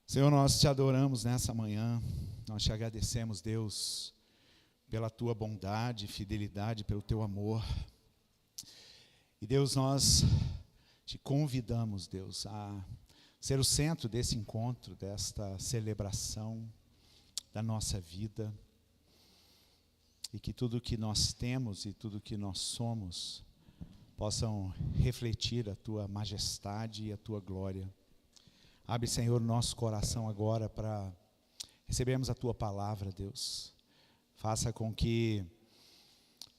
Senhor, nós te adoramos nessa manhã, nós te agradecemos, Deus, pela tua bondade, fidelidade, pelo teu amor. E Deus, nós te convidamos, Deus, a ser o centro desse encontro, desta celebração da nossa vida. E que tudo que nós temos e tudo que nós somos possam refletir a tua majestade e a tua glória. Abre, Senhor, nosso coração agora para recebermos a tua palavra, Deus. Faça com que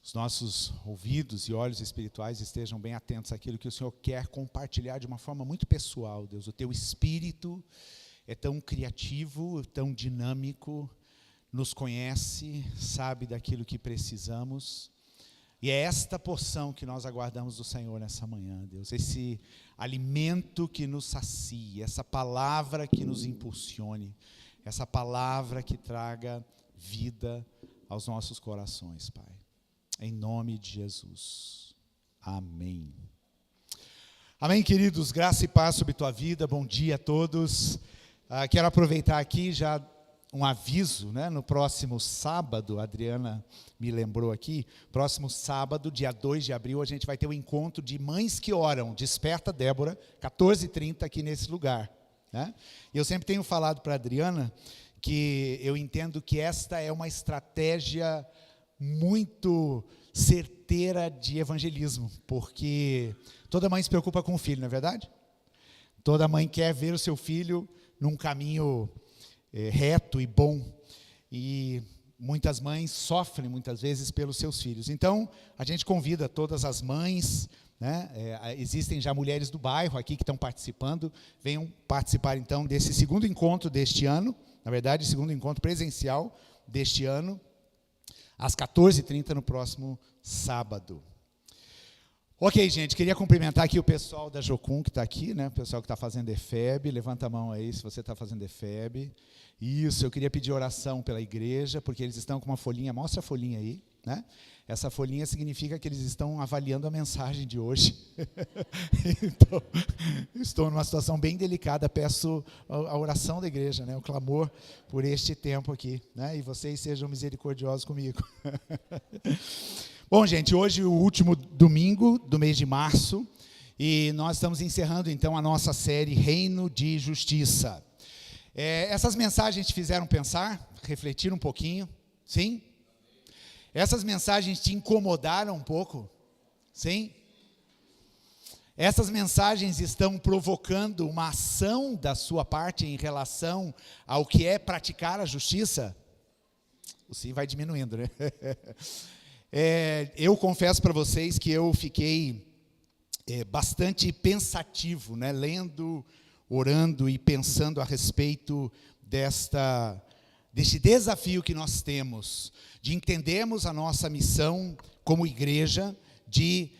os nossos ouvidos e olhos espirituais estejam bem atentos àquilo que o Senhor quer compartilhar de uma forma muito pessoal, Deus. O teu espírito é tão criativo, tão dinâmico, nos conhece, sabe daquilo que precisamos. E é esta porção que nós aguardamos do Senhor nessa manhã, Deus. Esse alimento que nos sacia, essa palavra que nos impulsione, essa palavra que traga vida aos nossos corações, Pai. Em nome de Jesus. Amém. Amém, queridos. Graça e paz sobre tua vida. Bom dia a todos. Quero aproveitar aqui já um aviso, né? No próximo sábado, a Adriana me lembrou aqui, próximo sábado, dia 2 de abril, a gente vai ter um encontro de Mães que Oram, Desperta Débora, 14h30 aqui nesse lugar, né? E eu sempre tenho falado para a Adriana que eu entendo que esta é uma estratégia muito certeira de evangelismo, porque toda mãe se preocupa com o filho, não é verdade? Toda mãe quer ver o seu filho num caminho reto e bom, e muitas mães sofrem muitas vezes pelos seus filhos. Então, a gente convida todas as mães, né? Existem já mulheres do bairro aqui que estão participando, venham participar então desse segundo encontro deste ano, na verdade, segundo encontro presencial deste ano, às 14h30 no próximo sábado. Ok, gente, queria cumprimentar aqui o pessoal da Jocum que está aqui, né? O pessoal que está fazendo EFEB, levanta a mão aí se você está fazendo EFEB. Isso, eu queria pedir oração pela igreja, porque eles estão com uma folhinha, mostra a folhinha aí, né? Essa folhinha significa que eles estão avaliando a mensagem de hoje. Então, estou numa situação bem delicada, peço a oração da igreja, né? O clamor por este tempo aqui, né? E vocês sejam misericordiosos comigo. Bom, gente, hoje é o último domingo do mês de março, e nós estamos encerrando então a nossa série Reino de Justiça. Essas mensagens te fizeram pensar, refletir um pouquinho, sim? Essas mensagens te incomodaram um pouco, sim? Essas mensagens estão provocando uma ação da sua parte em relação ao que é praticar a justiça? O sim vai diminuindo, né? Eu confesso para vocês que eu fiquei bastante pensativo, né? Lendo, orando e pensando a respeito deste desafio que nós temos, de entendermos a nossa missão como igreja, de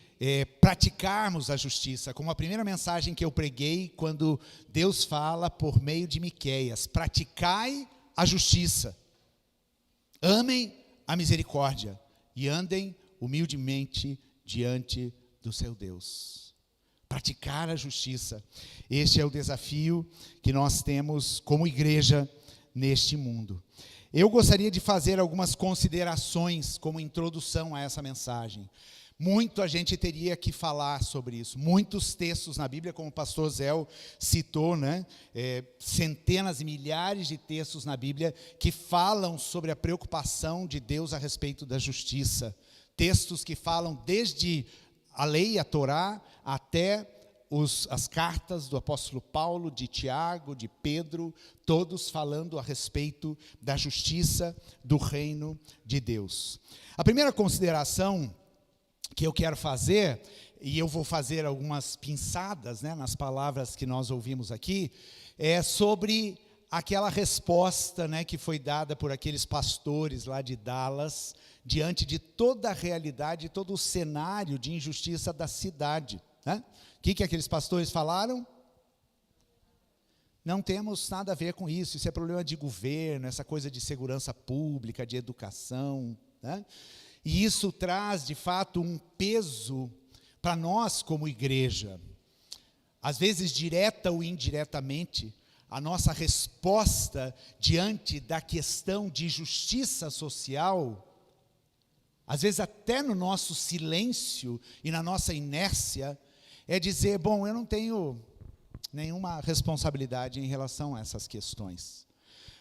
praticarmos a justiça, como a primeira mensagem que eu preguei quando Deus fala por meio de Miqueias: praticai a justiça, amem a misericórdia e andem humildemente diante do seu Deus. Praticar a justiça. Este é o desafio que nós temos como igreja neste mundo. Eu gostaria de fazer algumas considerações como introdução a essa mensagem. Muito a gente teria que falar sobre isso. Muitos textos na Bíblia, como o pastor Zéu citou, né? Centenas e milhares de textos na Bíblia que falam sobre a preocupação de Deus a respeito da justiça. Textos que falam desde a lei, a Torá, até as cartas do apóstolo Paulo, de Tiago, de Pedro, todos falando a respeito da justiça do reino de Deus. A primeira consideração que eu quero fazer, e eu vou fazer algumas pinçadas, né, nas palavras que nós ouvimos aqui, é sobre aquela resposta, né, que foi dada por aqueles pastores lá de Dallas, diante de toda a realidade, todo o cenário de injustiça da cidade, né? O que aqueles pastores falaram? Não temos nada a ver com isso, isso é problema de governo, essa coisa de segurança pública, de educação, né? E isso traz, de fato, um peso para nós como igreja. Às vezes, direta ou indiretamente, a nossa resposta diante da questão de justiça social, às vezes até no nosso silêncio e na nossa inércia, é dizer, bom, eu não tenho nenhuma responsabilidade em relação a essas questões.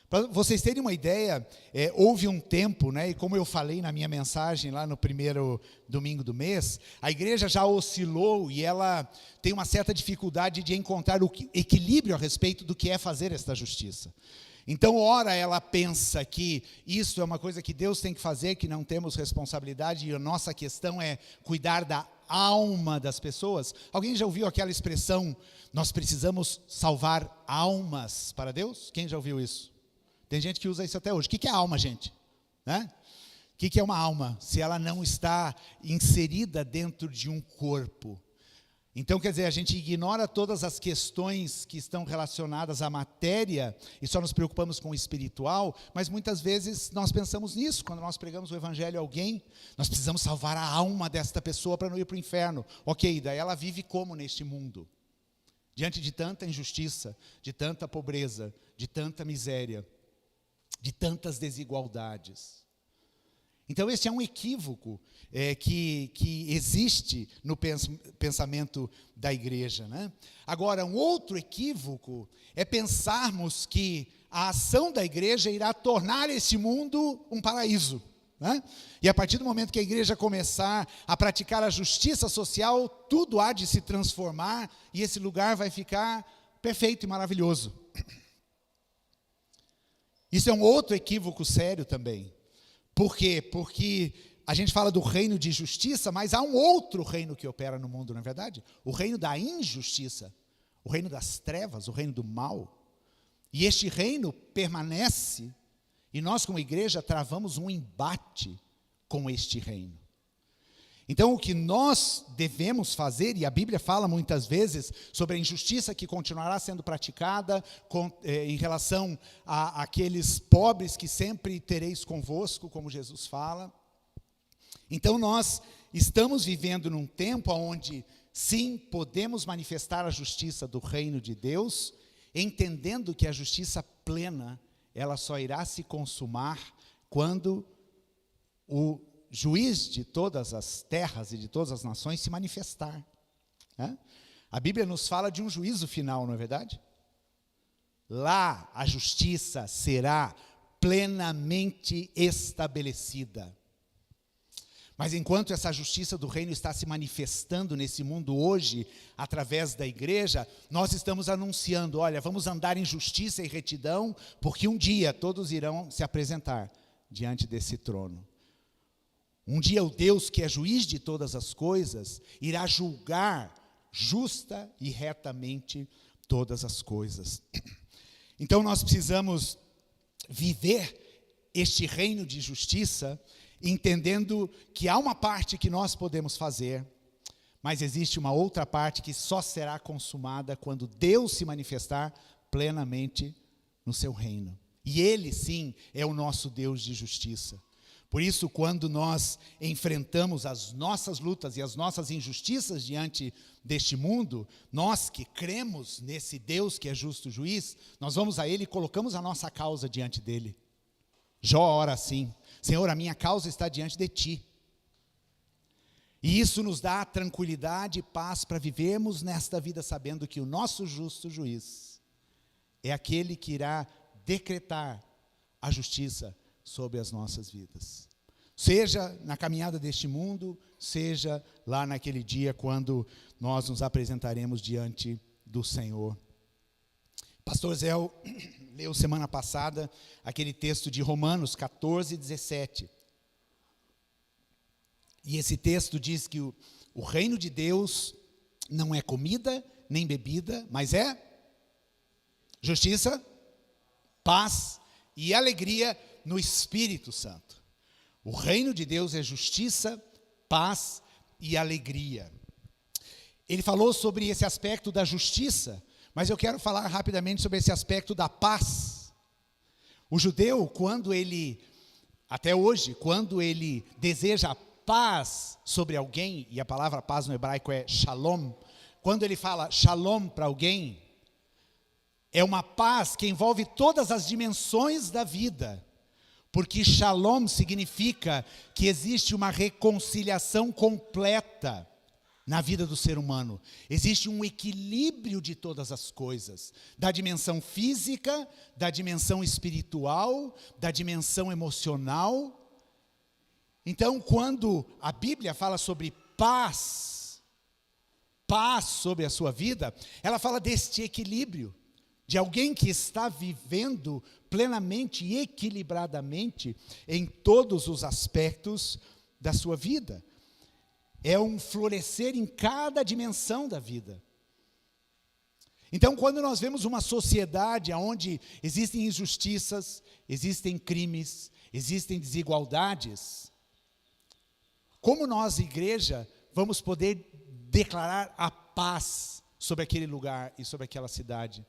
Para vocês terem uma ideia, houve um tempo, né, e como eu falei na minha mensagem lá no primeiro domingo do mês, a igreja já oscilou e ela tem uma certa dificuldade de encontrar o equilíbrio a respeito do que é fazer esta justiça. Então, ora ela pensa que isso é uma coisa que Deus tem que fazer, que não temos responsabilidade, e a nossa questão é cuidar da alma das pessoas. Alguém já ouviu aquela expressão, nós precisamos salvar almas para Deus? Quem já ouviu isso? Tem gente que usa isso até hoje. O que é alma, gente? Né? O que é uma alma? Se ela não está inserida dentro de um corpo. Então, quer dizer, a gente ignora todas as questões que estão relacionadas à matéria e só nos preocupamos com o espiritual, mas muitas vezes nós pensamos nisso, quando nós pregamos o evangelho a alguém, nós precisamos salvar a alma desta pessoa para não ir para o inferno. Ok, daí ela vive como neste mundo? Diante de tanta injustiça, de tanta pobreza, de tanta miséria, de tantas desigualdades. Então, esse é um equívoco que existe no pensamento da igreja, né? Agora, um outro equívoco é pensarmos que a ação da igreja irá tornar esse mundo um paraíso, né? E a partir do momento que a igreja começar a praticar a justiça social, tudo há de se transformar e esse lugar vai ficar perfeito e maravilhoso. Isso é um outro equívoco sério também. Por quê? Porque a gente fala do reino de justiça, mas há um outro reino que opera no mundo, não é verdade? O reino da injustiça, o reino das trevas, o reino do mal. E este reino permanece, e nós como igreja travamos um embate com este reino. Então, o que nós devemos fazer, e a Bíblia fala muitas vezes sobre a injustiça que continuará sendo praticada em relação àqueles pobres que sempre tereis convosco, como Jesus fala. Então, nós estamos vivendo num tempo onde, sim, podemos manifestar a justiça do reino de Deus, entendendo que a justiça plena, ela só irá se consumar quando o juiz de todas as terras e de todas as nações se manifestar, né? A Bíblia nos fala de um juízo final, não é verdade? Lá a justiça será plenamente estabelecida. Mas enquanto essa justiça do reino está se manifestando nesse mundo hoje, através da igreja, nós estamos anunciando, olha, vamos andar em justiça e retidão, porque um dia todos irão se apresentar diante desse trono. Um dia o Deus que é juiz de todas as coisas irá julgar justa e retamente todas as coisas. Então nós precisamos viver este reino de justiça, entendendo que há uma parte que nós podemos fazer, mas existe uma outra parte que só será consumada quando Deus se manifestar plenamente no seu reino. E Ele sim é o nosso Deus de justiça. Por isso, quando nós enfrentamos as nossas lutas e as nossas injustiças diante deste mundo, nós que cremos nesse Deus que é justo juiz, nós vamos a Ele e colocamos a nossa causa diante dEle. Jó ora assim, Senhor, a minha causa está diante de Ti. E isso nos dá tranquilidade e paz para vivermos nesta vida sabendo que o nosso justo juiz é aquele que irá decretar a justiça sobre as nossas vidas. Seja na caminhada deste mundo, seja lá naquele dia quando nós nos apresentaremos diante do Senhor. Pastor Zé leu semana passada aquele texto de Romanos 14, 17. E esse texto diz que o reino de Deus não é comida nem bebida, mas é justiça, paz e alegria no Espírito Santo. O reino de Deus é justiça, paz e alegria. Ele falou sobre esse aspecto da justiça, mas eu quero falar rapidamente sobre esse aspecto da paz. O judeu, quando ele, até hoje, quando ele deseja paz sobre alguém, e a palavra paz no hebraico é shalom, quando ele fala shalom para alguém, É uma paz que envolve todas as dimensões da vida, porque Shalom significa que existe uma reconciliação completa na vida do ser humano. Existe um equilíbrio de todas as coisas, da dimensão física, da dimensão espiritual, da dimensão emocional. Então, quando a Bíblia fala sobre paz sobre a sua vida, ela fala deste equilíbrio, de alguém que está vivendo plenamente e equilibradamente em todos os aspectos da sua vida. É um florescer em cada dimensão da vida. Então, quando nós vemos uma sociedade onde existem injustiças, existem crimes, existem desigualdades, como nós, igreja, vamos poder declarar a paz sobre aquele lugar e sobre aquela cidade,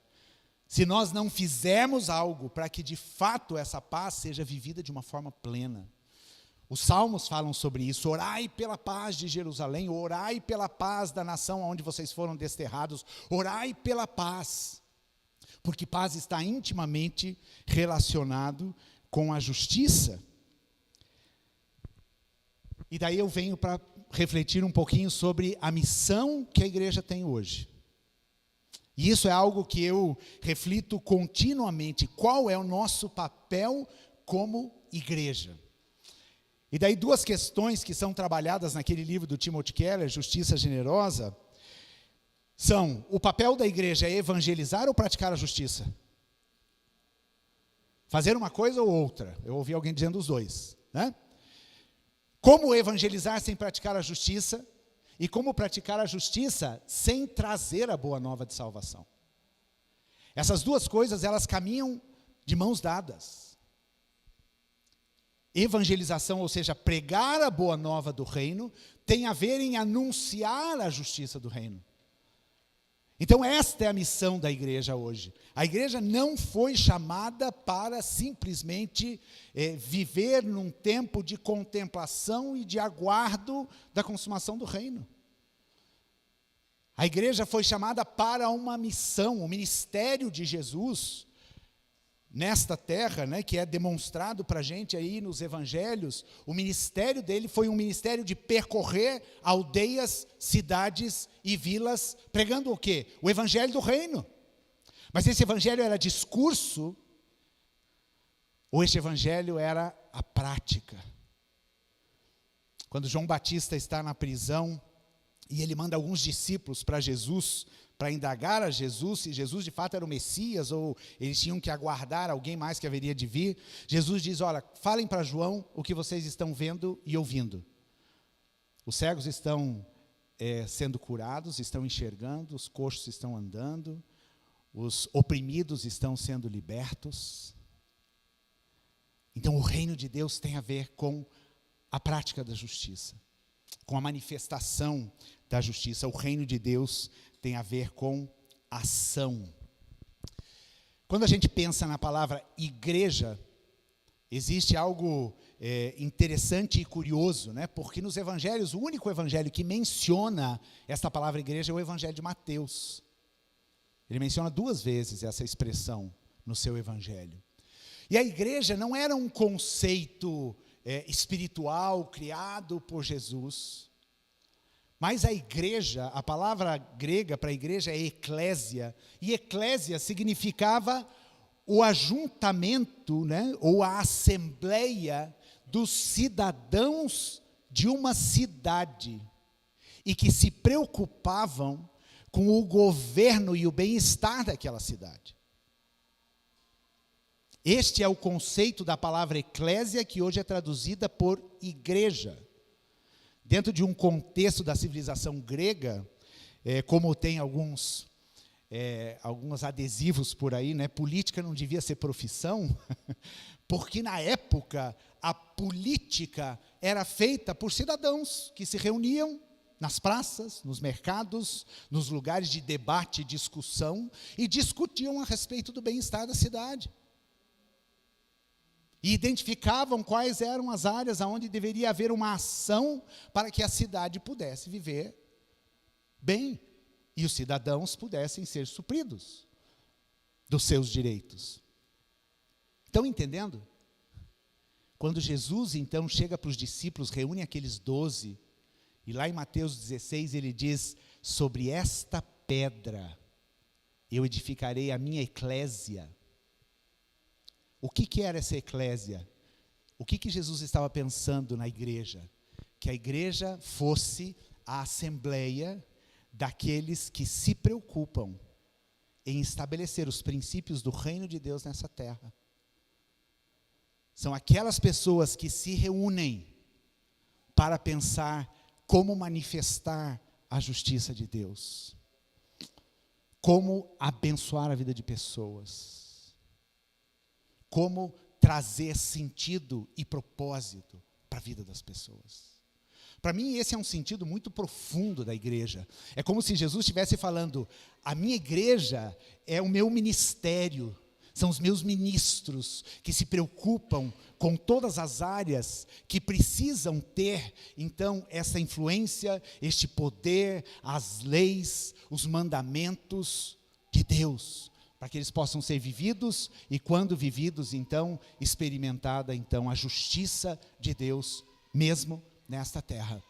se nós não fizermos algo para que de fato essa paz seja vivida de uma forma plena? Os salmos falam sobre isso: orai pela paz de Jerusalém, orai pela paz da nação onde vocês foram desterrados, orai pela paz, porque paz está intimamente relacionado com a justiça. E daí eu venho para refletir um pouquinho sobre a missão que a igreja tem hoje. E isso é algo que eu reflito continuamente: qual é o nosso papel como igreja? E daí duas questões que são trabalhadas naquele livro do Timothy Keller, Justiça Generosa, são: o papel da igreja é evangelizar ou praticar a justiça? Fazer uma coisa ou outra? Eu ouvi alguém dizendo os dois, né? Como evangelizar sem praticar a justiça? E como praticar a justiça sem trazer a boa nova de salvação? Essas duas coisas, elas caminham de mãos dadas. Evangelização, ou seja, pregar a boa nova do reino, tem a ver em anunciar a justiça do reino. Então esta é a missão da igreja hoje. A igreja não foi chamada para simplesmente viver num tempo de contemplação e de aguardo da consumação do reino. A igreja foi chamada para uma missão, o ministério de Jesus nesta terra, né, que é demonstrado para a gente aí nos evangelhos. O ministério dele foi um ministério de percorrer aldeias, cidades e vilas, pregando o quê? O evangelho do reino. Mas esse evangelho era discurso, ou esse evangelho era a prática? Quando João Batista está na prisão, e ele manda alguns discípulos para Jesus, para indagar a Jesus, se Jesus de fato era o Messias, ou eles tinham que aguardar alguém mais que haveria de vir. Jesus diz: olha, falem para João o que vocês estão vendo e ouvindo. Os cegos estão sendo curados, estão enxergando, os coxos estão andando, os oprimidos estão sendo libertos. Então o reino de Deus tem a ver com a prática da justiça, com a manifestação da justiça. O reino de Deus tem a ver com ação. Quando a gente pensa na palavra igreja, existe algo interessante e curioso, né? Porque nos evangelhos, o único evangelho que menciona esta palavra igreja é o evangelho de Mateus. Ele menciona 2 vezes essa expressão no seu evangelho. E a igreja não era um conceito espiritual criado por Jesus, mas a igreja, a palavra grega para igreja é eclésia, e eclésia significava o ajuntamento, né, ou a assembleia dos cidadãos de uma cidade, e que se preocupavam com o governo e o bem-estar daquela cidade. Este é o conceito da palavra eclésia, que hoje é traduzida por igreja. Dentro de um contexto da civilização grega, como tem alguns adesivos por aí, né? Política não devia ser profissão, porque na época a política era feita por cidadãos que se reuniam nas praças, nos mercados, nos lugares de debate e discussão, e discutiam a respeito do bem-estar da cidade. E identificavam quais eram as áreas onde deveria haver uma ação para que a cidade pudesse viver bem e os cidadãos pudessem ser supridos. dos seus direitos. Estão entendendo? Quando Jesus, então, chega para os discípulos, reúne aqueles 12, e lá em Mateus 16 ele diz: sobre esta pedra eu edificarei a minha eclésia. O que era essa eclésia? O que Jesus estava pensando na igreja? Que a igreja fosse a assembleia daqueles que se preocupam em estabelecer os princípios do reino de Deus nessa terra. São aquelas pessoas que se reúnem para pensar como manifestar a justiça de Deus, como abençoar a vida de pessoas, como trazer sentido e propósito para a vida das pessoas. Para mim, esse é um sentido muito profundo da igreja. É como se Jesus estivesse falando: a minha igreja é o meu ministério, são os meus ministros que se preocupam com todas as áreas que precisam ter, então, essa influência, este poder, as leis, os mandamentos de Deus, para que eles possam ser vividos e, quando vividos, então, experimentada, então, a justiça de Deus mesmo nesta terra.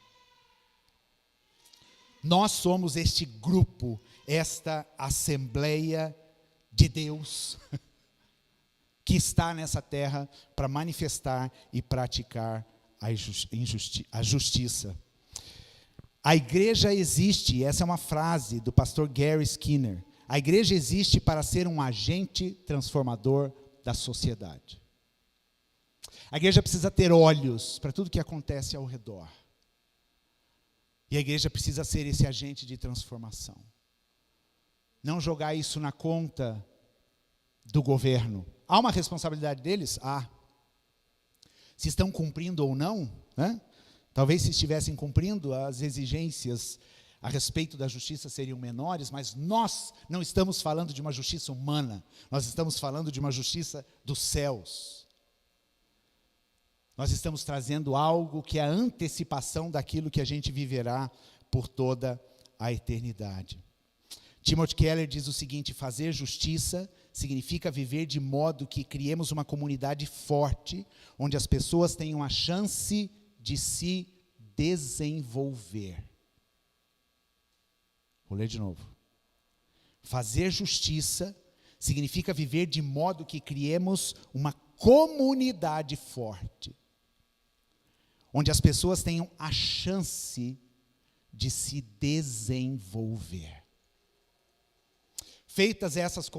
Nós somos este grupo, esta Assembleia de Deus, que está nessa terra para manifestar e praticar a justiça. A igreja existe, essa é uma frase do pastor Gary Skinner, a igreja existe para ser um agente transformador da sociedade. A igreja precisa ter olhos para tudo que acontece ao redor. E a igreja precisa ser esse agente de transformação. Não jogar isso na conta do governo. Há uma responsabilidade deles? Há. Se estão cumprindo ou não, né? Talvez se estivessem cumprindo, as exigências a respeito da justiça seriam menores, mas nós não estamos falando de uma justiça humana, nós estamos falando de uma justiça dos céus. Nós estamos trazendo algo que é a antecipação daquilo que a gente viverá por toda a eternidade. Timothy Keller diz o seguinte: fazer justiça significa viver de modo que criemos uma comunidade forte, onde as pessoas tenham a chance de se desenvolver. Vou ler de novo. Fazer justiça significa viver de modo que criemos uma comunidade forte, onde as pessoas tenham a chance de se desenvolver. Feitas essas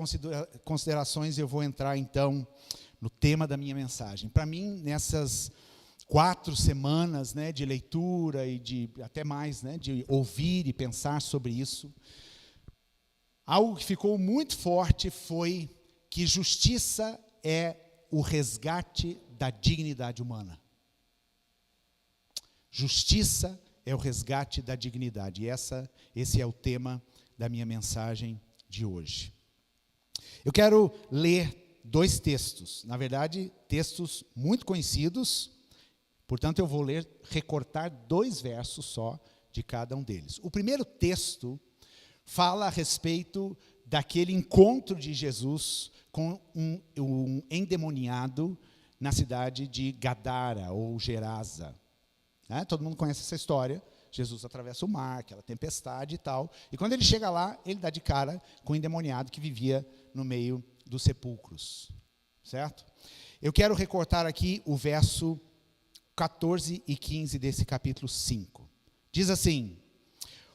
considerações, eu vou entrar então no tema da minha mensagem. Para mim, nessas 4 semanas, né, de leitura e de até mais, né, de ouvir e pensar sobre isso, algo que ficou muito forte foi que justiça é o resgate da dignidade humana. Justiça é o resgate da dignidade. E esse é o tema da minha mensagem de hoje. Eu quero ler 2 textos, na verdade, textos muito conhecidos, portanto eu vou recortar 2 versos só de cada um deles. O primeiro texto fala a respeito daquele encontro de Jesus com um endemoniado na cidade de Gadara, ou Gerasa. Todo mundo conhece essa história. Jesus atravessa o mar, aquela tempestade e tal. E quando ele chega lá, ele dá de cara com o endemoniado que vivia no meio dos sepulcros. Certo? Eu quero recortar aqui o verso 14 e 15 desse capítulo 5. Diz assim: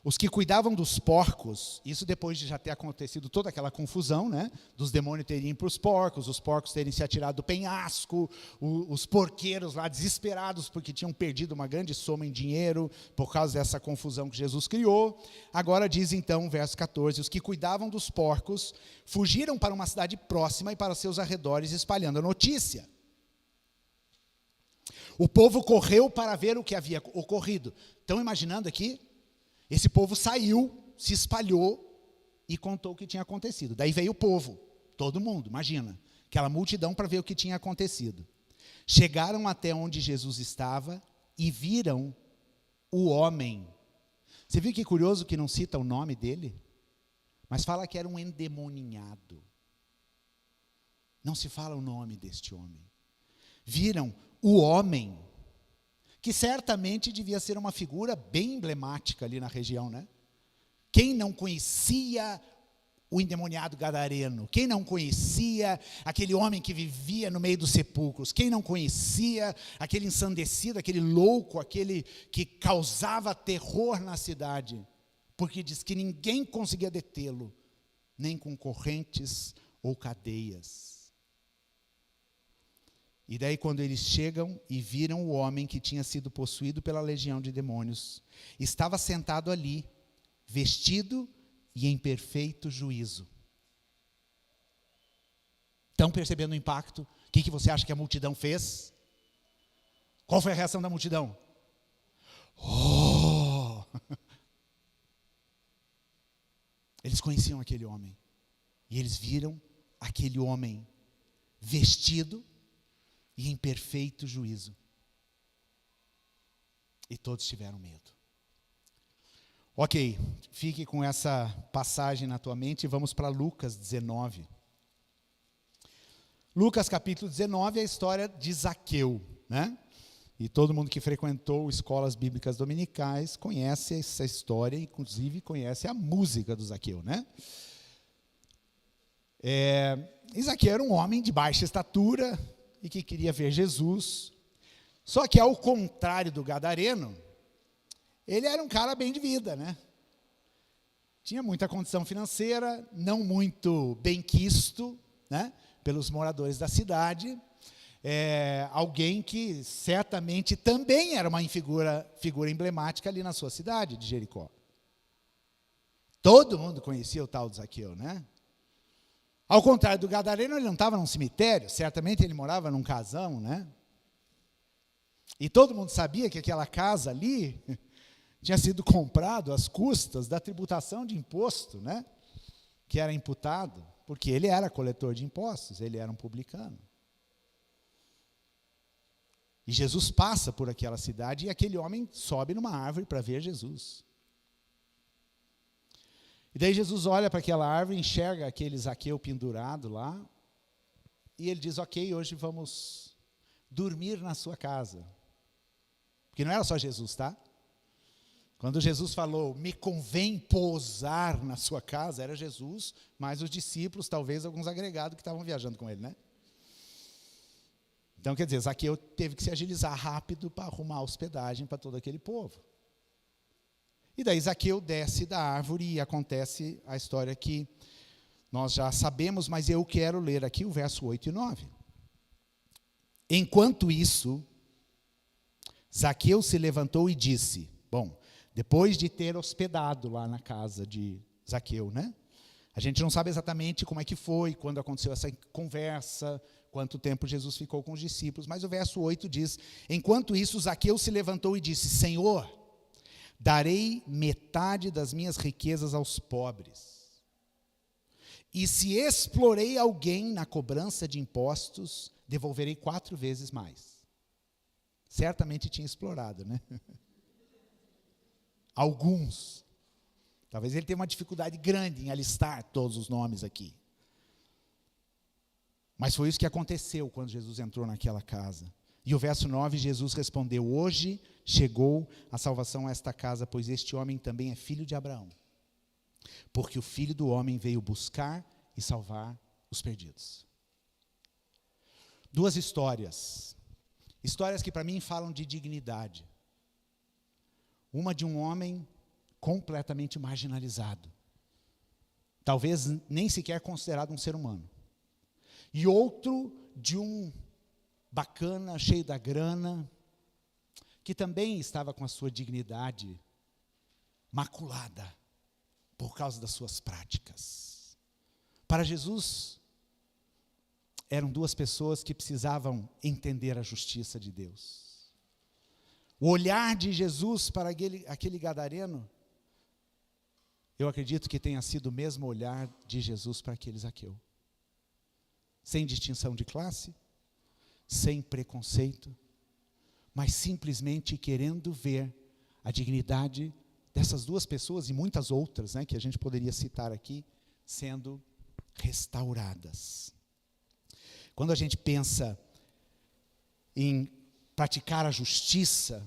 os que cuidavam dos porcos, isso depois de já ter acontecido toda aquela confusão, né, dos demônios terem ido para os porcos terem se atirado do penhasco, os porqueiros lá desesperados porque tinham perdido uma grande soma em dinheiro por causa dessa confusão que Jesus criou. Agora diz então, verso 14, os que cuidavam dos porcos fugiram para uma cidade próxima e para seus arredores espalhando a notícia. O povo correu para ver o que havia ocorrido. Estão imaginando aqui? Esse povo saiu, se espalhou e contou o que tinha acontecido. Daí veio o povo, todo mundo, imagina, aquela multidão para ver o que tinha acontecido. Chegaram até onde Jesus estava e viram o homem. Você viu que curioso que não cita o nome dele? Mas fala que era um endemoniado. Não se fala o nome deste homem. Viram o homem, que certamente devia ser uma figura bem emblemática ali na região, né? Quem não conhecia o endemoniado gadareno? Quem não conhecia aquele homem que vivia no meio dos sepulcros? Quem não conhecia aquele ensandecido, aquele louco, aquele que causava terror na cidade? Porque diz que ninguém conseguia detê-lo, nem com correntes ou cadeias. E daí quando eles chegam e viram o homem que tinha sido possuído pela legião de demônios, estava sentado ali, vestido e em perfeito juízo. Estão percebendo o impacto? O que você acha que a multidão fez? Qual foi a reação da multidão? Oh! Eles conheciam aquele homem. E eles viram aquele homem vestido e em perfeito juízo. E todos tiveram medo. Ok, fique com essa passagem na tua mente e vamos para Lucas 19. Lucas capítulo 19 é a história de Zaqueu, né? E todo mundo que frequentou escolas bíblicas dominicais conhece essa história, inclusive conhece a música do Zaqueu, né? Zaqueu era um homem de baixa estatura e que queria ver Jesus. Só que ao contrário do gadareno, ele era um cara bem de vida, né? Tinha muita condição financeira, não muito benquisto, né, pelos moradores da cidade. Alguém que certamente também era uma figura emblemática ali na sua cidade de Jericó. Todo mundo conhecia o tal de Zaqueu, né? Ao contrário do gadareno, ele não estava num cemitério, certamente ele morava num casão, né? E todo mundo sabia que aquela casa ali tinha sido comprado às custas da tributação de imposto, né? Que era imputado, porque ele era coletor de impostos, ele era um publicano. E Jesus passa por aquela cidade e aquele homem sobe numa árvore para ver Jesus. E daí Jesus olha para aquela árvore, enxerga aquele Zaqueu pendurado lá, e ele diz, ok, hoje vamos dormir na sua casa. Porque não era só Jesus, tá? Quando Jesus falou, me convém pousar na sua casa, era Jesus, mais os discípulos, talvez alguns agregados que estavam viajando com ele, né? Então, quer dizer, Zaqueu teve que se agilizar rápido para arrumar hospedagem para todo aquele povo. E daí Zaqueu desce da árvore e acontece a história que nós já sabemos, mas eu quero ler aqui o verso 8 e 9. Enquanto isso, Zaqueu se levantou e disse, bom, depois de ter hospedado lá na casa de Zaqueu, né? A gente não sabe exatamente como é que foi, quando aconteceu essa conversa, quanto tempo Jesus ficou com os discípulos, mas o verso 8 diz, enquanto isso, Zaqueu se levantou e disse, Senhor, darei metade das minhas riquezas aos pobres. E se explorei alguém na cobrança de impostos, devolverei 4 vezes mais. Certamente tinha explorado, né? Alguns. Talvez ele tenha uma dificuldade grande em alistar todos os nomes aqui. Mas foi isso que aconteceu quando Jesus entrou naquela casa. E o verso 9, Jesus respondeu, hoje chegou a salvação a esta casa, pois este homem também é filho de Abraão. Porque o Filho do Homem veio buscar e salvar os perdidos. 2 histórias. Histórias que para mim falam de dignidade. Uma de um homem completamente marginalizado. Talvez nem sequer considerado um ser humano. E outro de um bacana, cheio da grana, que também estava com a sua dignidade maculada por causa das suas práticas. Para Jesus, eram 2 pessoas que precisavam entender a justiça de Deus. O olhar de Jesus para aquele gadareno, eu acredito que tenha sido o mesmo olhar de Jesus para aquele Zaqueu. Sem distinção de classe, sem preconceito, mas simplesmente querendo ver a dignidade dessas 2 pessoas e muitas outras, né, que a gente poderia citar aqui, sendo restauradas. Quando a gente pensa em praticar a justiça,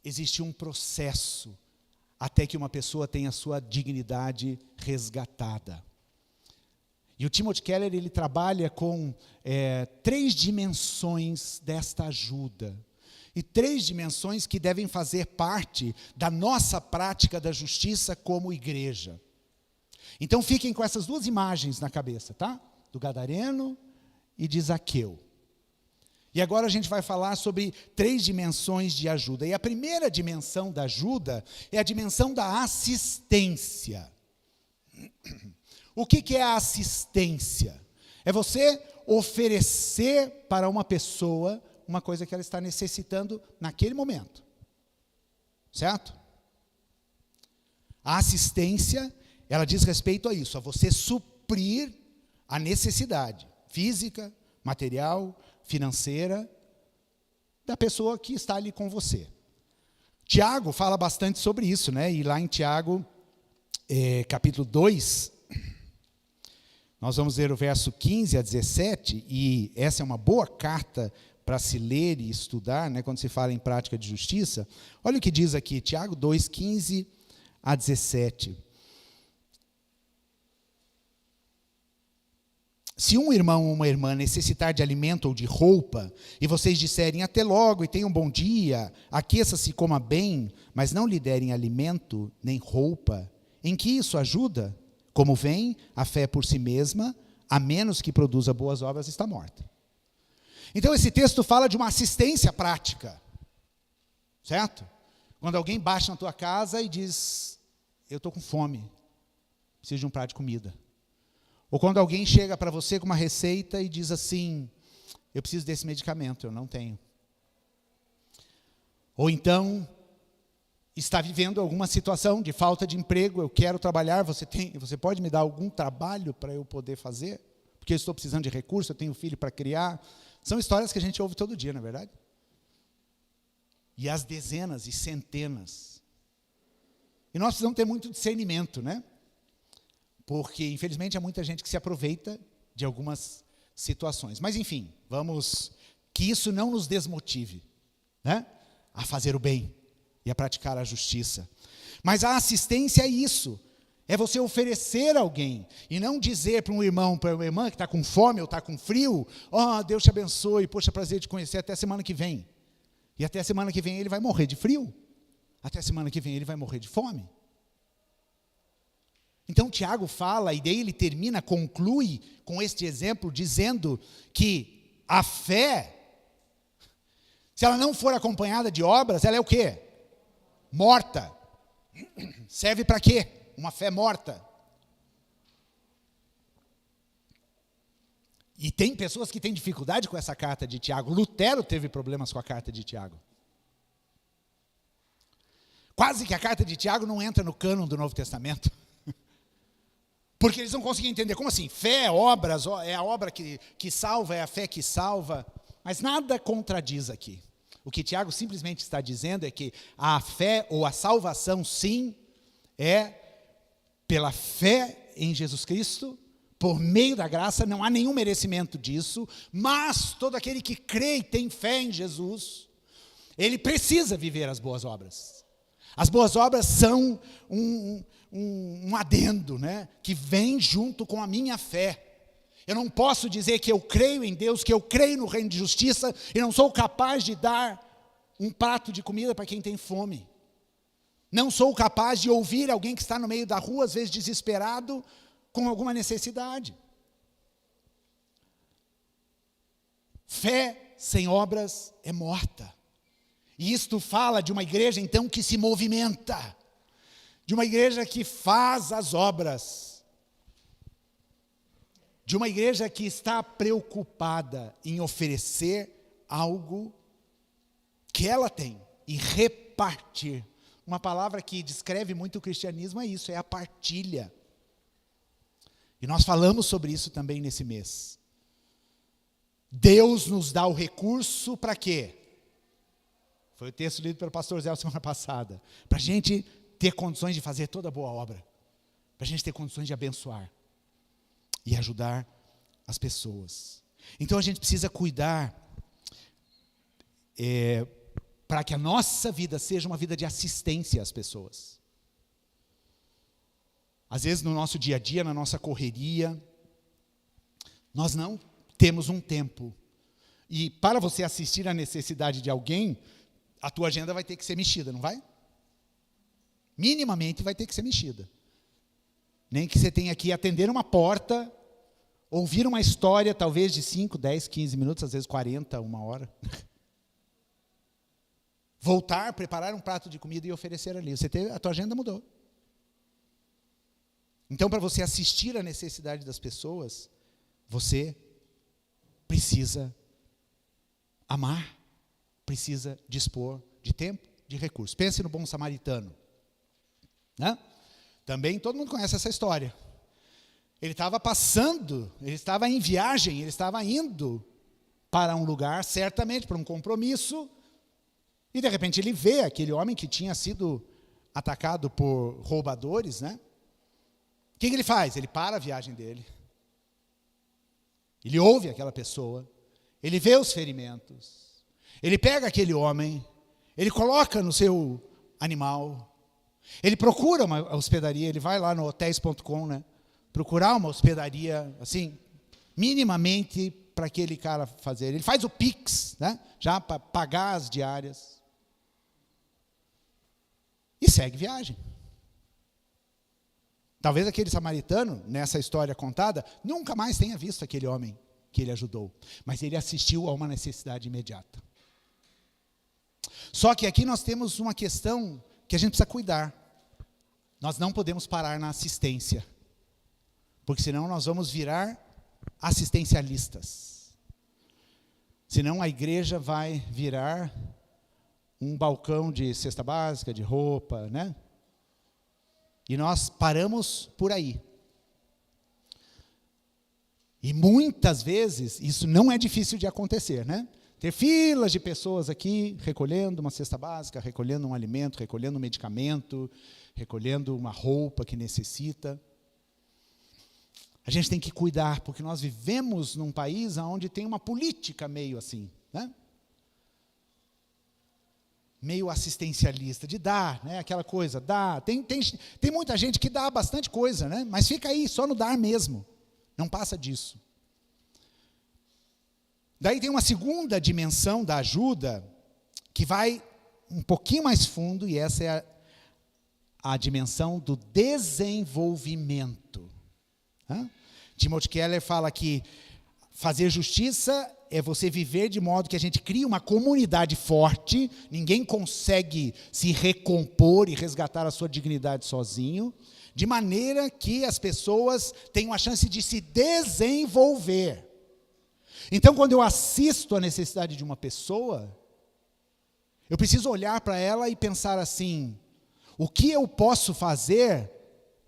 existe um processo até que uma pessoa tenha sua dignidade resgatada. E o Timothy Keller, ele trabalha com 3 dimensões desta ajuda. E 3 dimensões que devem fazer parte da nossa prática da justiça como igreja. Então fiquem com essas 2 imagens na cabeça, tá? Do Gadareno e de Zaqueu. E agora a gente vai falar sobre 3 dimensões de ajuda. E a primeira dimensão da ajuda é a dimensão da assistência. O que é a assistência? É você oferecer para uma pessoa uma coisa que ela está necessitando naquele momento. Certo? A assistência, ela diz respeito a isso, a você suprir a necessidade física, material, financeira da pessoa que está ali com você. Tiago fala bastante sobre isso, né? E lá em Tiago, capítulo 2, nós vamos ler o verso 15 a 17, e essa é uma boa carta para se ler e estudar, né, quando se fala em prática de justiça. Olha o que diz aqui, Tiago 2, 15 a 17. Se um irmão ou uma irmã necessitar de alimento ou de roupa, e vocês disserem até logo e tenham um bom dia, aqueça-se e coma bem, mas não lhe derem alimento nem roupa, em que isso ajuda? Como vem, a fé por si mesma, a menos que produza boas obras, está morta. Então esse texto fala de uma assistência prática, certo? Quando alguém baixa na tua casa e diz, eu estou com fome, preciso de um prato de comida. Ou quando alguém chega para você com uma receita e diz assim, eu preciso desse medicamento, eu não tenho. Ou então, está vivendo alguma situação de falta de emprego, eu quero trabalhar, você pode me dar algum trabalho para eu poder fazer? Porque eu estou precisando de recurso, eu tenho filho para criar. São histórias que a gente ouve todo dia, não é verdade? E as dezenas e centenas. E nós precisamos ter muito discernimento, né? Porque, infelizmente, há muita gente que se aproveita de algumas situações. Mas, enfim, que isso não nos desmotive, né? A fazer o bem e a praticar a justiça. Mas a assistência é isso. É você oferecer a alguém. E não dizer para um irmão, para uma irmã que está com fome ou está com frio, Deus te abençoe, poxa, prazer te conhecer, até semana que vem. E até semana que vem ele vai morrer de frio. Até semana que vem ele vai morrer de fome. Então Tiago fala, e daí ele conclui com este exemplo, dizendo que a fé, se ela não for acompanhada de obras, ela é o quê? Morta. Serve para quê? Uma fé morta. E tem pessoas que têm dificuldade com essa carta de Tiago. Lutero teve problemas com a carta de Tiago. Quase que a carta de Tiago não entra no cânon do Novo Testamento. Porque eles não conseguiam entender, como assim? Fé, obras, é a obra que salva, é a fé que salva. Mas nada contradiz aqui. O que Tiago simplesmente está dizendo é que a fé ou a salvação, sim, é pela fé em Jesus Cristo, por meio da graça, não há nenhum merecimento disso, mas todo aquele que crê e tem fé em Jesus, ele precisa viver as boas obras. As boas obras são um adendo, né, que vem junto com a minha fé. Eu não posso dizer que eu creio em Deus, que eu creio no reino de justiça, e não sou capaz de dar um prato de comida para quem tem fome. Não sou capaz de ouvir alguém que está no meio da rua, às vezes desesperado, com alguma necessidade. Fé sem obras é morta. E isto fala de uma igreja, então, que se movimenta. De uma igreja que faz as obras. De uma igreja que está preocupada em oferecer algo que ela tem e repartir. Uma palavra que descreve muito o cristianismo é isso, é a partilha. E nós falamos sobre isso também nesse mês. Deus nos dá o recurso para quê? Foi o texto lido pelo pastor Zé semana passada. Para a gente ter condições de fazer toda boa obra. Para a gente ter condições de abençoar e ajudar as pessoas. Então a gente precisa cuidar para que a nossa vida seja uma vida de assistência às pessoas. Às vezes no nosso dia a dia, na nossa correria, nós não temos um tempo. E para você assistir à necessidade de alguém, a tua agenda vai ter que ser mexida, não vai? Minimamente vai ter que ser mexida. Nem que você tenha que atender uma porta, ouvir uma história, talvez de 5, 10, 15 minutos, às vezes 40, uma hora. Voltar, preparar um prato de comida e oferecer ali. A tua agenda mudou. Então, para você assistir à necessidade das pessoas, você precisa amar, precisa dispor de tempo, de recursos. Pense no bom samaritano. Né? Também todo mundo conhece essa história. Ele estava passando, ele estava em viagem, ele estava indo para um lugar, certamente para um compromisso, e de repente ele vê aquele homem que tinha sido atacado por roubadores, né? O que ele faz? Ele para a viagem dele. Ele ouve aquela pessoa, ele vê os ferimentos, ele pega aquele homem, ele coloca no seu animal, ele procura uma hospedaria, ele vai lá no hotels.com, né? Procurar uma hospedaria, assim, minimamente para aquele cara fazer. Ele faz o Pix, né? Já para pagar as diárias. E segue viagem. Talvez aquele samaritano, nessa história contada, nunca mais tenha visto aquele homem que ele ajudou. Mas ele assistiu a uma necessidade imediata. Só que aqui nós temos uma questão que a gente precisa cuidar. Nós não podemos parar na assistência. Porque senão nós vamos virar assistencialistas. Senão a igreja vai virar um balcão de cesta básica, de roupa, né? E nós paramos por aí. E muitas vezes isso não é difícil de acontecer, né? Ter filas de pessoas aqui recolhendo uma cesta básica, recolhendo um alimento, recolhendo um medicamento, recolhendo uma roupa que necessita. A gente tem que cuidar, porque nós vivemos num país onde tem uma política meio assim, né? Meio assistencialista, de dar, né? Aquela coisa, dá. Tem muita gente que dá bastante coisa, né? Mas fica aí, só no dar mesmo. Não passa disso. Daí tem uma segunda dimensão da ajuda, que vai um pouquinho mais fundo, e essa é a dimensão do desenvolvimento. Timothy Keller fala que fazer justiça é você viver de modo que a gente cria uma comunidade forte, ninguém consegue se recompor e resgatar a sua dignidade sozinho, de maneira que as pessoas tenham a chance de se desenvolver. Então, quando eu assisto a necessidade de uma pessoa, eu preciso olhar para ela e pensar assim: o que eu posso fazer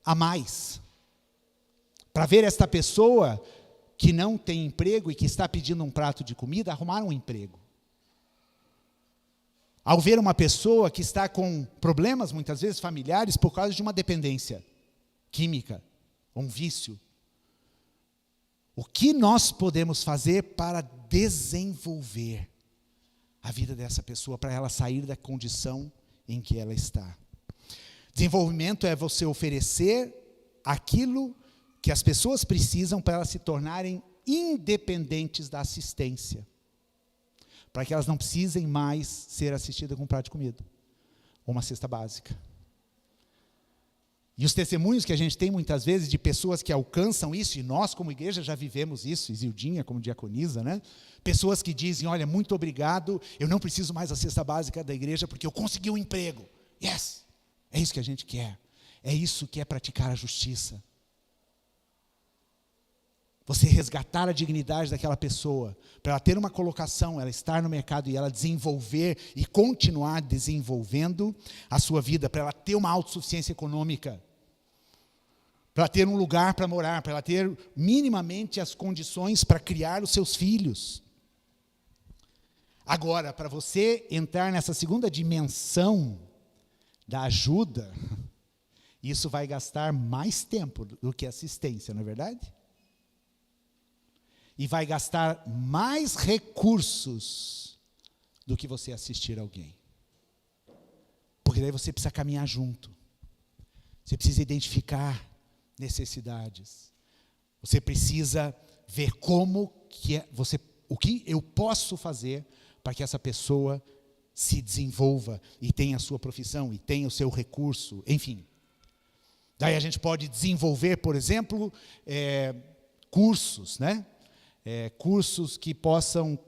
a mais? Para ver esta pessoa que não tem emprego e que está pedindo um prato de comida, arrumar um emprego. Ao ver uma pessoa que está com problemas, muitas vezes familiares, por causa de uma dependência química, um vício, o que nós podemos fazer para desenvolver a vida dessa pessoa, para ela sair da condição em que ela está? Desenvolvimento é você oferecer aquilo que as pessoas precisam para elas se tornarem independentes da assistência, para que elas não precisem mais ser assistidas com um prato de comida, ou uma cesta básica. E os testemunhos que a gente tem muitas vezes de pessoas que alcançam isso, e nós como igreja já vivemos isso, Isildinha como diaconisa, né? Pessoas que dizem: olha, muito obrigado, eu não preciso mais da cesta básica da igreja, porque eu consegui um emprego. Yes! É isso que a gente quer. É isso que é praticar a justiça. Você resgatar a dignidade daquela pessoa, para ela ter uma colocação, ela estar no mercado e ela desenvolver e continuar desenvolvendo a sua vida, para ela ter uma autossuficiência econômica, para ela ter um lugar para morar, para ela ter minimamente as condições para criar os seus filhos. Agora, para você entrar nessa segunda dimensão da ajuda, isso vai gastar mais tempo do que assistência, não é verdade? e vai gastar mais recursos do que você assistir alguém. Porque daí você precisa caminhar junto. Você precisa identificar necessidades. Você precisa ver o que eu posso fazer para que essa pessoa se desenvolva e tenha a sua profissão, e tenha o seu recurso, enfim. Daí a gente pode desenvolver, por exemplo, cursos, né? Cursos que possam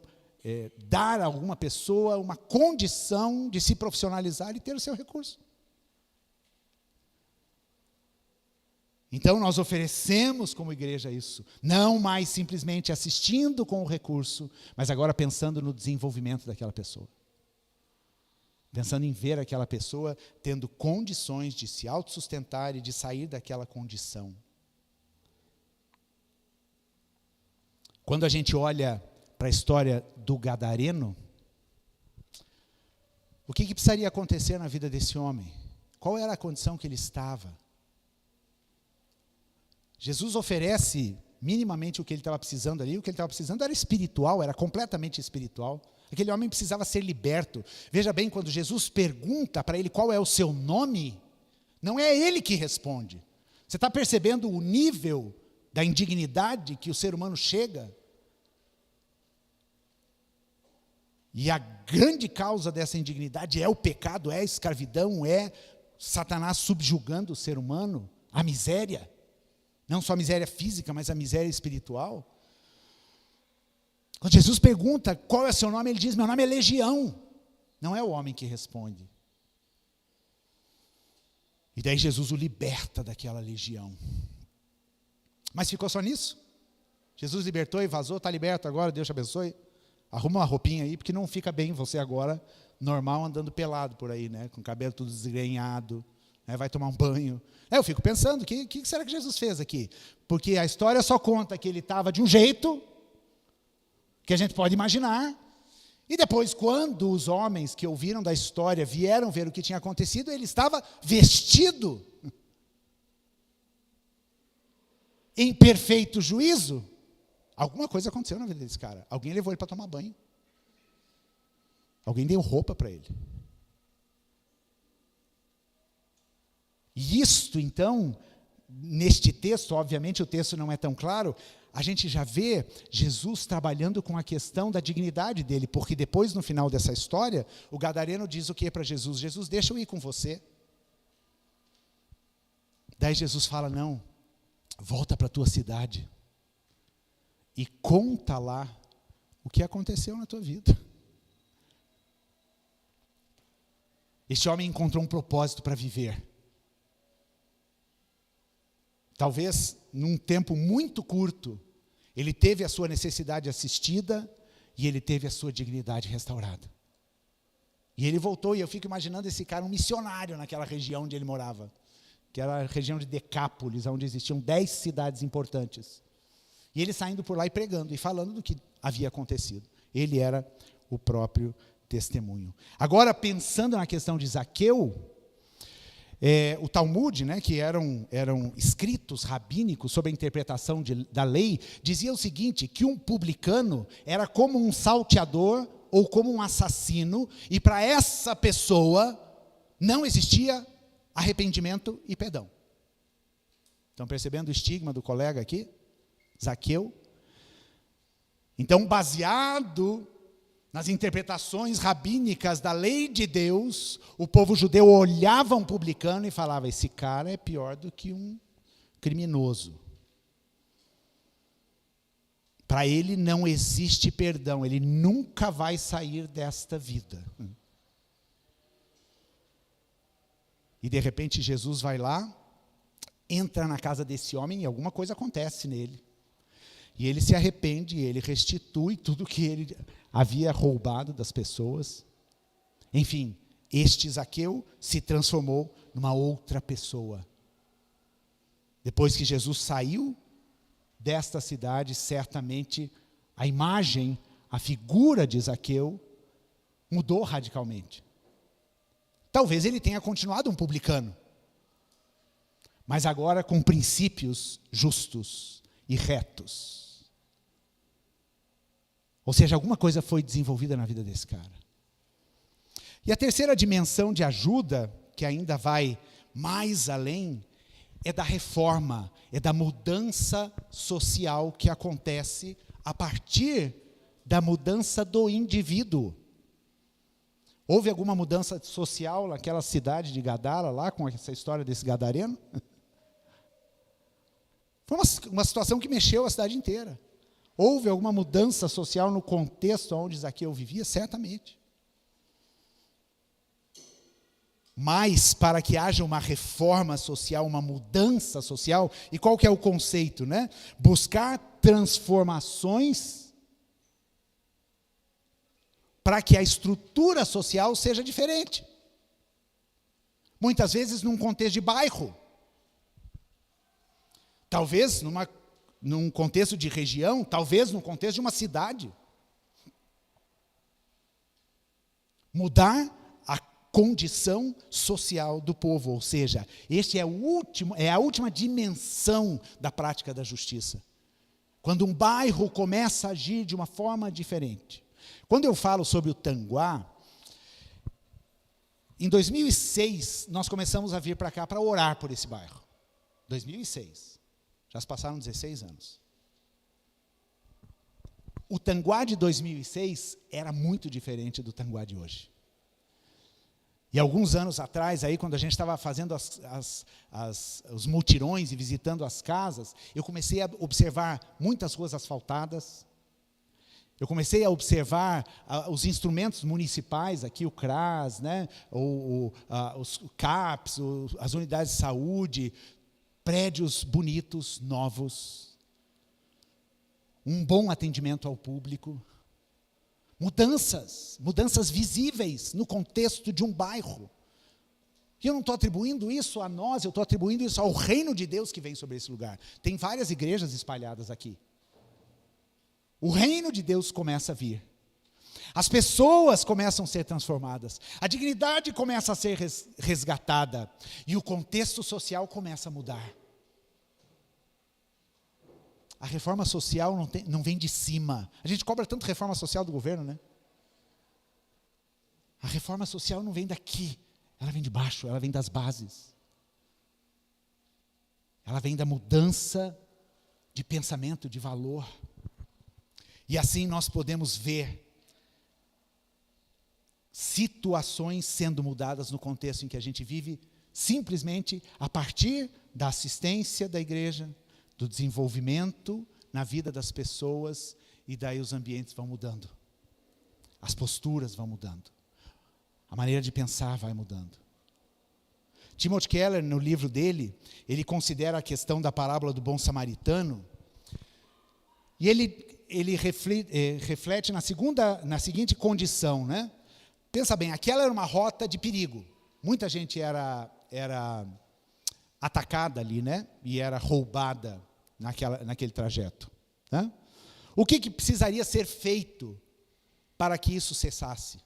dar a alguma pessoa uma condição de se profissionalizar e ter o seu recurso. Então nós oferecemos como igreja isso, não mais simplesmente assistindo com o recurso, mas agora pensando no desenvolvimento daquela pessoa. Pensando em ver aquela pessoa tendo condições de se autossustentar e de sair daquela condição. Quando a gente olha para a história do gadareno, o que precisaria acontecer na vida desse homem? Qual era a condição que ele estava? Jesus oferece minimamente o que ele estava precisando ali. O que ele estava precisando era espiritual, era completamente espiritual. Aquele homem precisava ser liberto. Veja bem, quando Jesus pergunta para ele qual é o seu nome, não é ele que responde. Você está percebendo o nível da indignidade que o ser humano chega? E a grande causa dessa indignidade é o pecado, é a escravidão, é Satanás subjugando o ser humano, a miséria. Não só a miséria física, mas a miséria espiritual. Quando Jesus pergunta qual é o seu nome, ele diz: meu nome é Legião. Não é o homem que responde. E daí Jesus o liberta daquela legião. Mas ficou só nisso? Jesus libertou e vazou, está liberto agora, Deus te abençoe. Arruma uma roupinha aí, porque não fica bem você agora, normal, andando pelado por aí, né? Com o cabelo tudo desgrenhado, né? Vai tomar um banho. Eu fico pensando, o que será que Jesus fez aqui? Porque a história só conta que ele estava de um jeito que a gente pode imaginar, e depois, quando os homens que ouviram da história vieram ver o que tinha acontecido, ele estava vestido em perfeito juízo. Alguma coisa aconteceu na vida desse cara. Alguém levou ele para tomar banho. Alguém deu roupa para ele. E isto, então, neste texto, obviamente o texto não é tão claro, a gente já vê Jesus trabalhando com a questão da dignidade dele, porque depois, no final dessa história, o gadareno diz o que para Jesus? Jesus, deixa eu ir com você. Daí Jesus fala, não, volta para a tua cidade e conta lá o que aconteceu na tua vida. Este homem encontrou um propósito para viver. Talvez, num tempo muito curto, ele teve a sua necessidade assistida e ele teve a sua dignidade restaurada. E ele voltou, e eu fico imaginando esse cara, um missionário naquela região onde ele morava, que era a região de Decápolis, onde existiam 10 cidades importantes. E ele saindo por lá e pregando, e falando do que havia acontecido. Ele era o próprio testemunho. Agora, pensando na questão de Zaqueu, o Talmud, né, que eram escritos rabínicos sobre a interpretação da lei, dizia o seguinte, que um publicano era como um salteador ou como um assassino, e para essa pessoa não existia arrependimento e perdão. Estão percebendo o estigma do colega aqui? Zaqueu. Então, baseado nas interpretações rabínicas da lei de Deus, o povo judeu olhava um publicano e falava, esse cara é pior do que um criminoso. Para ele não existe perdão, ele nunca vai sair desta vida. E de repente Jesus vai lá, entra na casa desse homem e alguma coisa acontece nele. E ele se arrepende, e ele restitui tudo que ele havia roubado das pessoas. Enfim, este Zaqueu se transformou numa outra pessoa. Depois que Jesus saiu desta cidade, certamente a imagem, a figura de Zaqueu mudou radicalmente. Talvez ele tenha continuado um publicano, mas agora com princípios justos e retos. Ou seja, alguma coisa foi desenvolvida na vida desse cara. E a terceira dimensão de ajuda, que ainda vai mais além, é da reforma, é da mudança social que acontece a partir da mudança do indivíduo. Houve alguma mudança social naquela cidade de Gadara, lá com essa história desse gadareno? Foi uma situação que mexeu a cidade inteira. Houve alguma mudança social no contexto onde Zaqueu vivia? Certamente. Mas, para que haja uma reforma social, uma mudança social, e qual que é o conceito, né? Buscar transformações para que a estrutura social seja diferente. Muitas vezes num contexto de bairro. Talvez num contexto de região, talvez num contexto de uma cidade. Mudar a condição social do povo, ou seja, este é a última dimensão da prática da justiça. Quando um bairro começa a agir de uma forma diferente. Quando eu falo sobre o Tanguá, em 2006, nós começamos a vir para cá para orar por esse bairro. 2006. Já se passaram 16 anos. O Tanguá de 2006 era muito diferente do Tanguá de hoje. E alguns anos atrás, aí, quando a gente estava fazendo os mutirões e visitando as casas, eu comecei a observar muitas ruas asfaltadas. Eu comecei a observar os instrumentos municipais, aqui o CRAS, né, os CAPs, as unidades de saúde, prédios bonitos, novos, um bom atendimento ao público. Mudanças visíveis no contexto de um bairro. E eu não estou atribuindo isso a nós, eu estou atribuindo isso ao reino de Deus que vem sobre esse lugar. Tem várias igrejas espalhadas aqui. O reino de Deus começa a vir. As pessoas começam a ser transformadas. A dignidade começa a ser resgatada. E o contexto social começa a mudar. A reforma social não vem de cima. A gente cobra tanto reforma social do governo, né? A reforma social não vem daqui. Ela vem de baixo, ela vem das bases. Ela vem da mudança de pensamento, de valor. E assim nós podemos ver situações sendo mudadas no contexto em que a gente vive, simplesmente a partir da assistência da igreja, do desenvolvimento na vida das pessoas, e daí os ambientes vão mudando. As posturas vão mudando. A maneira de pensar vai mudando. Timothy Keller, no livro dele, ele considera a questão da parábola do bom samaritano, e ele reflete na seguinte condição, né? Pensa bem, aquela era uma rota de perigo. Muita gente era atacada ali, né? E era roubada naquele trajeto. Né? O que precisaria ser feito para que isso cessasse?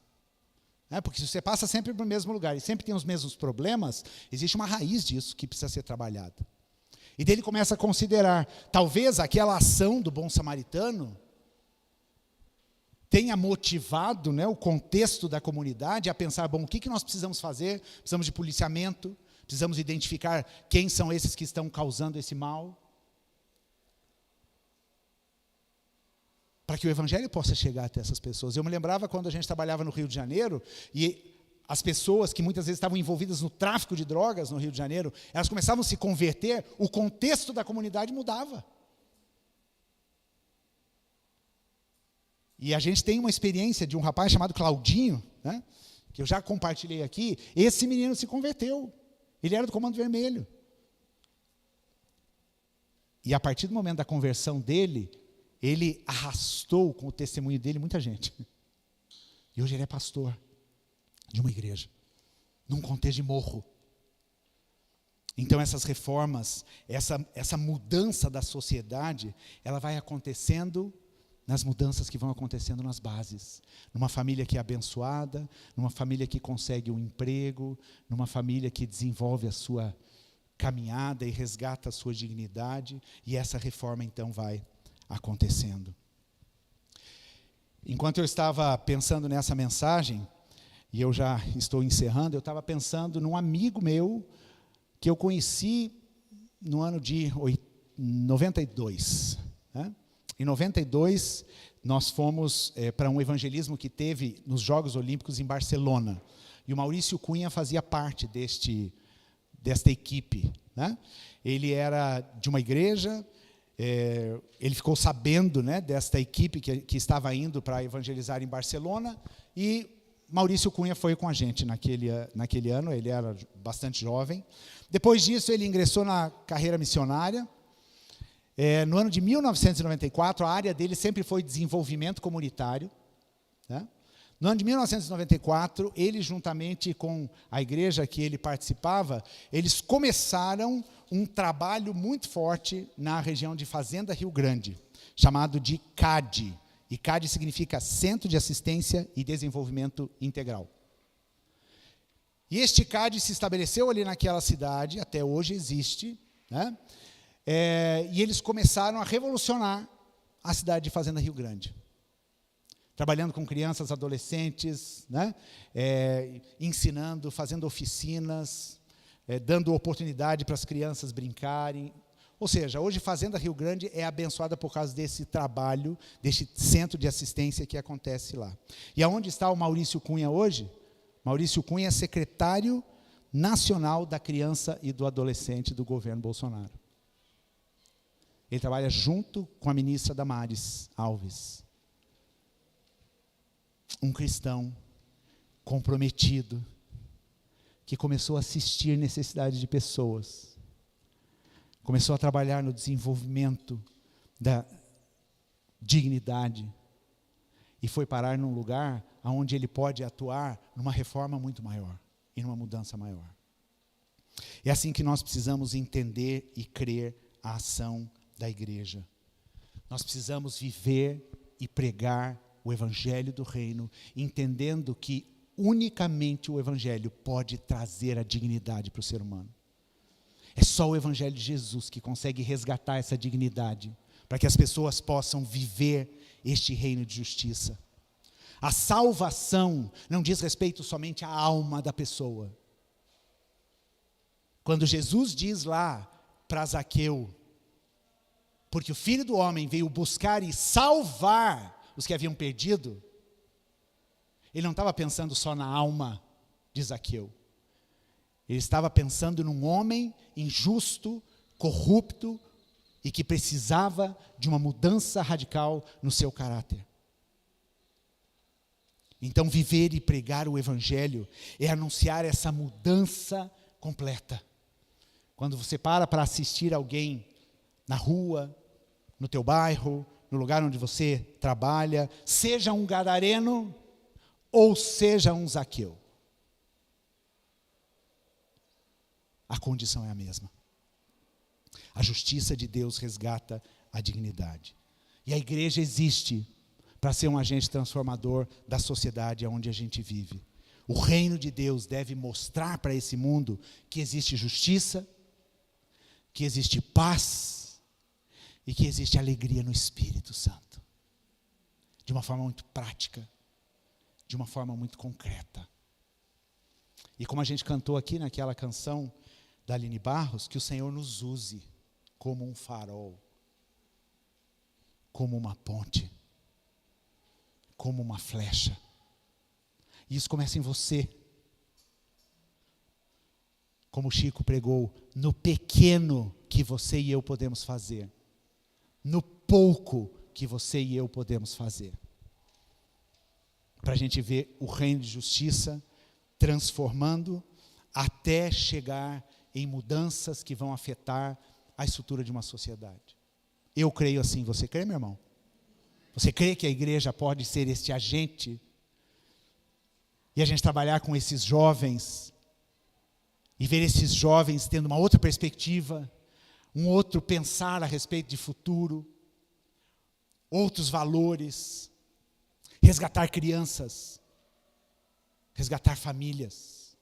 Porque se você passa sempre para o mesmo lugar e sempre tem os mesmos problemas, existe uma raiz disso que precisa ser trabalhada. E daí ele começa a considerar, talvez aquela ação do bom samaritano tenha motivado, né, o contexto da comunidade a pensar, bom, o que nós precisamos fazer? Precisamos de policiamento, precisamos identificar quem são esses que estão causando esse mal, para que o evangelho possa chegar até essas pessoas. Eu me lembrava quando a gente trabalhava no Rio de Janeiro, e as pessoas que muitas vezes estavam envolvidas no tráfico de drogas no Rio de Janeiro, elas começavam a se converter, o contexto da comunidade mudava. E a gente tem uma experiência de um rapaz chamado Claudinho, né, que eu já compartilhei aqui. Esse menino se converteu. Ele era do Comando Vermelho. E a partir do momento da conversão dele, ele arrastou com o testemunho dele muita gente. E hoje ele é pastor de uma igreja, num contexto de morro. Então essas reformas, essa mudança da sociedade, ela vai acontecendo nas mudanças que vão acontecendo nas bases. Numa família que é abençoada, numa família que consegue um emprego, numa família que desenvolve a sua caminhada e resgata a sua dignidade, e essa reforma então vai acontecendo. Enquanto eu estava pensando nessa mensagem, e eu já estou encerrando, eu estava pensando num amigo meu que eu conheci no ano de 92. Né? Em 92, nós fomos para um evangelismo que teve nos Jogos Olímpicos em Barcelona. E o Maurício Cunha fazia parte desta equipe. Né? Ele era de uma igreja, ele ficou sabendo, né, desta equipe que estava indo para evangelizar em Barcelona, e Maurício Cunha foi com a gente naquele ano, ele era bastante jovem. Depois disso, ele ingressou na carreira missionária. No ano de 1994, a área dele sempre foi desenvolvimento comunitário. Né? No ano de 1994, ele, juntamente com a igreja que ele participava, eles começaram um trabalho muito forte na região de Fazenda Rio Grande, chamado de CAD. E CAD significa Centro de Assistência e Desenvolvimento Integral. E este CAD se estabeleceu ali naquela cidade, até hoje existe, né? E eles começaram a revolucionar a cidade de Fazenda Rio Grande. Trabalhando com crianças, adolescentes, né? Ensinando, fazendo oficinas, dando oportunidade para as crianças brincarem. Ou seja, hoje Fazenda Rio Grande é abençoada por causa desse trabalho, desse centro de assistência que acontece lá. E aonde está o Maurício Cunha hoje? Maurício Cunha é secretário nacional da criança e do adolescente do governo Bolsonaro. Ele trabalha junto com a ministra Damares Alves. Um cristão comprometido, que começou a assistir necessidades de pessoas. Começou a trabalhar no desenvolvimento da dignidade e foi parar num lugar onde ele pode atuar numa reforma muito maior e numa mudança maior. É assim que nós precisamos entender e crer a ação da igreja. Nós precisamos viver e pregar o evangelho do reino, entendendo que unicamente o evangelho pode trazer a dignidade para o ser humano. É só o evangelho de Jesus que consegue resgatar essa dignidade, para que as pessoas possam viver este reino de justiça. A salvação não diz respeito somente à alma da pessoa. Quando Jesus diz lá para Zaqueu, porque o Filho do Homem veio buscar e salvar os que haviam perdido, ele não estava pensando só na alma de Zaqueu. Ele estava pensando num homem injusto, corrupto e que precisava de uma mudança radical no seu caráter. Então, viver e pregar o evangelho é anunciar essa mudança completa. Quando você para assistir alguém na rua, no teu bairro, no lugar onde você trabalha, seja um gadareno ou seja um Zaqueu, a condição é a mesma. A justiça de Deus resgata a dignidade. E a igreja existe para ser um agente transformador da sociedade onde a gente vive. O reino de Deus deve mostrar para esse mundo que existe justiça, que existe paz e que existe alegria no Espírito Santo. De uma forma muito prática, de uma forma muito concreta. E como a gente cantou aqui naquela canção da Aline Barros, que o Senhor nos use como um farol, como uma ponte, como uma flecha. E isso começa em você. Como o Chico pregou, no pequeno que você e eu podemos fazer, no pouco que você e eu podemos fazer. Para a gente ver o reino de justiça transformando até chegar em mudanças que vão afetar a estrutura de uma sociedade. Eu creio assim, você crê, meu irmão? Você crê que a igreja pode ser este agente? E a gente trabalhar com esses jovens, e ver esses jovens tendo uma outra perspectiva, um outro pensar a respeito de futuro, outros valores, resgatar crianças, resgatar famílias.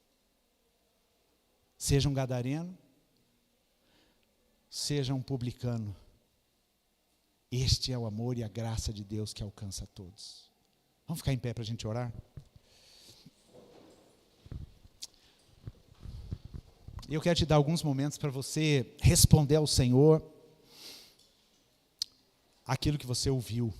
Seja um gadareno, seja um publicano. Este é o amor e a graça de Deus que alcança a todos. Vamos ficar em pé para a gente orar? Eu quero te dar alguns momentos para você responder ao Senhor aquilo que você ouviu.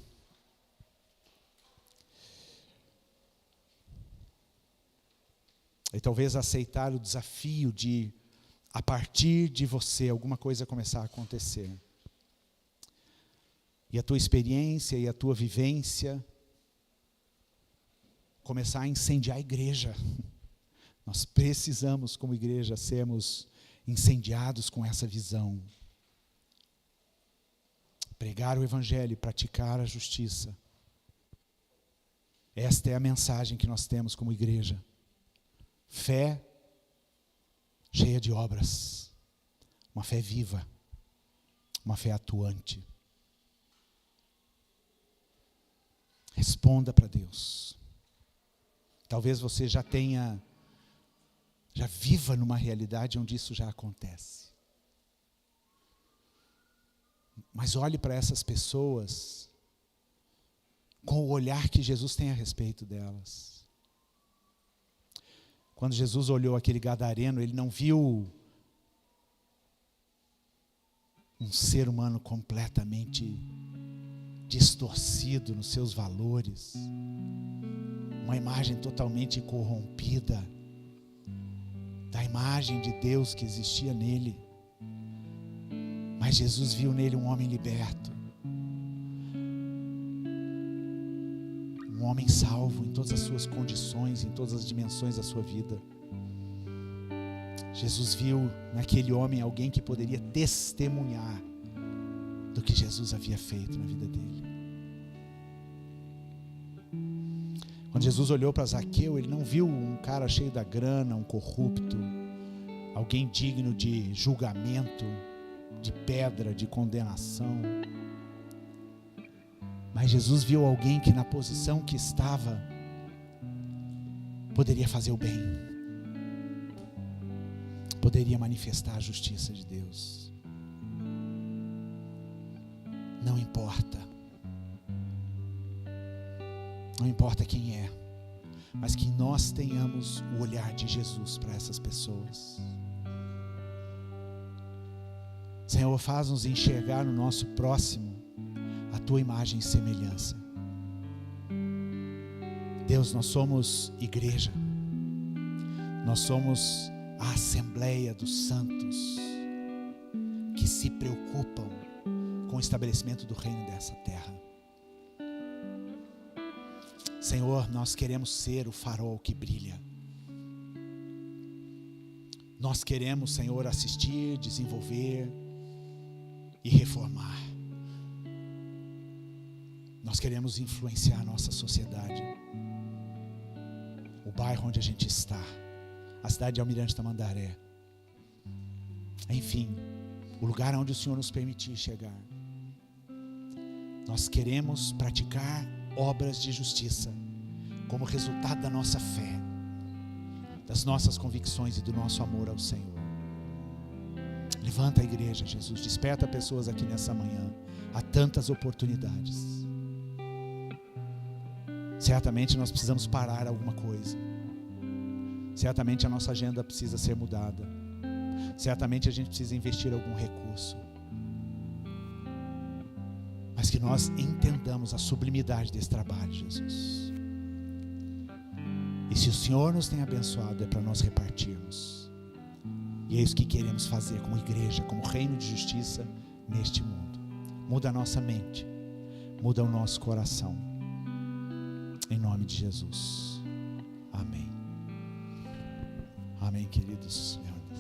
E talvez aceitar o desafio de, a partir de você, alguma coisa começar a acontecer. E a tua experiência e a tua vivência começar a incendiar a igreja. Nós precisamos, como igreja, sermos incendiados com essa visão. Pregar o Evangelho e praticar a justiça. Esta é a mensagem que nós temos como igreja. Fé cheia de obras. Uma fé viva. Uma fé atuante. Responda para Deus. Talvez você já viva numa realidade onde isso já acontece. Mas olhe para essas pessoas com o olhar que Jesus tem a respeito delas. Quando Jesus olhou aquele gadareno, ele não viu um ser humano completamente distorcido nos seus valores, uma imagem totalmente corrompida da imagem de Deus que existia nele. Mas Jesus viu nele um homem liberto, um homem salvo em todas as suas condições, em todas as dimensões da sua vida. Jesus viu naquele homem alguém que poderia testemunhar do que Jesus havia feito na vida dele. Quando Jesus olhou para Zaqueu, ele não viu um cara cheio da grana, um corrupto, alguém digno de julgamento, de pedra, de condenação. Mas Jesus viu alguém que na posição que estava, poderia fazer o bem, poderia manifestar a justiça de Deus. Não importa. Não importa quem é, mas que nós tenhamos o olhar de Jesus para essas pessoas. Senhor, faz-nos enxergar no nosso próximo a Tua imagem e semelhança. Deus, nós somos igreja. Nós somos a Assembleia dos Santos que se preocupam com o estabelecimento do reino dessa terra. Senhor, nós queremos ser o farol que brilha. Nós queremos, Senhor, assistir, desenvolver e reformar. Nós queremos influenciar a nossa sociedade, o bairro onde a gente está, a cidade de Almirante Tamandaré, enfim, o lugar onde o Senhor nos permitir chegar. Nós queremos praticar obras de justiça como resultado da nossa fé, das nossas convicções e do nosso amor ao Senhor. Levanta a igreja, Jesus, desperta pessoas aqui nessa manhã. Há tantas oportunidades. Certamente nós precisamos parar alguma coisa. Certamente a nossa agenda precisa ser mudada. Certamente a gente precisa investir algum recurso. Mas que nós entendamos a sublimidade desse trabalho, Jesus. E se o Senhor nos tem abençoado, é para nós repartirmos. E é isso que queremos fazer como igreja, como reino de justiça neste mundo. Muda a nossa mente, muda o nosso coração. Em nome de Jesus. Amém. Amém, queridos.